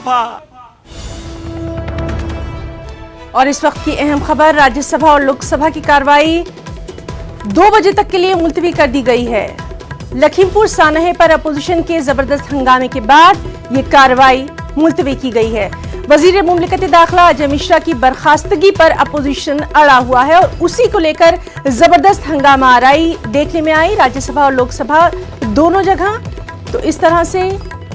दफा। और इस वक्त की अहम खबर, राज्यसभा और लोकसभा की कार्रवाई 2 बजे तक के लिए मुलतवी कर दी गई है। लखीमपुर सानहे पर अपोजिशन के जबरदस्त हंगामे के बाद ये कार्रवाई मुलतवी की गई है। वजीर मुमलिकत दाखिला अजय मिश्रा की बर्खास्तगी पर अपोजिशन अड़ा हुआ है और उसी को लेकर जबरदस्त हंगामा आराई देखने में आई राज्यसभा और लोकसभा दोनों जगह। तो इस तरह से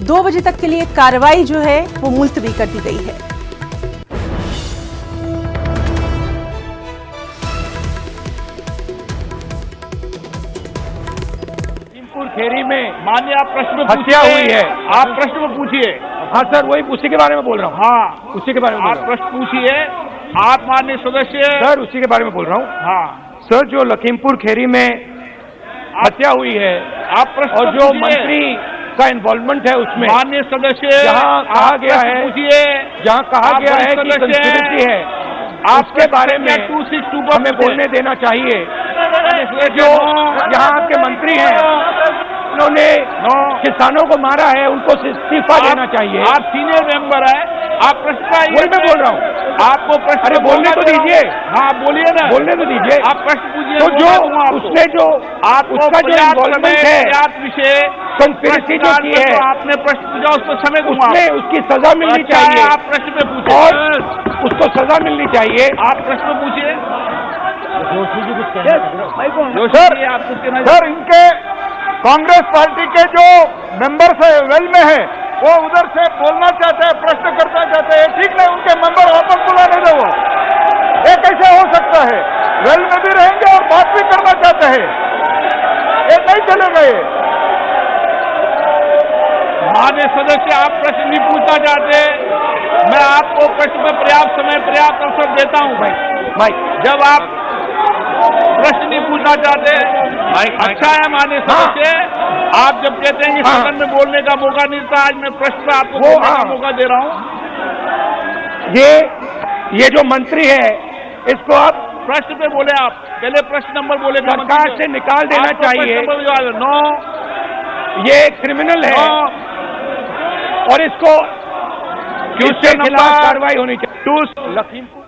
2 बजे तक के लिए कार्रवाई जो है वो मुलतवी कर दी गई है। खेरी में माननीय आप प्रश्न हत्या हुई है। आप प्रश्न में पूछिए। हाँ सर, वही उसी के बारे में बोल रहा हूँ। हाँ, उसी के बारे में आप प्रश्न पूछिए। आप माननीय सदस्य। सर उसी के बारे में बोल रहा हूँ। हाँ सर, जो लखीमपुर खेरी में हत्या हुई है, आप प्रश्न और जो मंत्री का इन्वॉल्वमेंट है उसमें, माननीय सदस्य, जहाँ कहा गया है, पूछिए, जहाँ कहा गया है कि कंस्पिरेसी है, आपके बारे में हमें बोलने देना चाहिए। जो यहाँ आपके मंत्री हैं, उन्होंने किसानों को मारा है, उनको इस्तीफा देना चाहिए। आप सीनियर मेंबर है, आप प्रश्न का वही मैं बोल रहा हूँ। आपको प्रश्न, अरे बोलने तो दीजिए। हाँ बोलिए ना, बोलने तो दीजिए। आप प्रश्न पूछिए। तो जो उसने जो उसका जो इन्वॉल्वमेंट है, विषय कंस्पिरेसी जो की है, आपने प्रश्न पूछा, उसको समय दूंगा। उसमें उसकी सजा मिलनी चाहिए। आप प्रश्न पे पूछिए और उसको सजा मिलनी चाहिए। आप प्रश्न पूछिए। सर, इनके कांग्रेस पार्टी के जो मेंबर्स है वेल में है, वो उधर से बोलना चाहते हैं, प्रश्न करना चाहते हैं। ठीक नहीं, उनके मेंबर वापस बुलाने दो। वो ये कैसे हो सकता है? वेल में भी रहेंगे और बात भी करना चाहते हैं, ये नहीं चलेगा। ये माननीय सदस्य, आप प्रश्न नहीं पूछना चाहते, मैं आपको प्रश्न में पर्याप्त समय पर्याप्त अवसर देता हूं। भाई जब आप प्रश्न नहीं पूछना चाहते, अच्छा है माननीय सदस्य, आप जब कहते हैं कि सदन में बोलने का मौका नहीं था, आज मैं प्रश्न पर आपको बोलने का मौका दे रहा हूं। ये जो मंत्री है, इसको आप प्रश्न पे बोले। आप पहले प्रश्न नंबर बोले, सरकार से निकाल देना चाहिए। 9 ये क्रिमिनल है और इसके खिलाफ कार्रवाई होनी चाहिए। लखीमपुर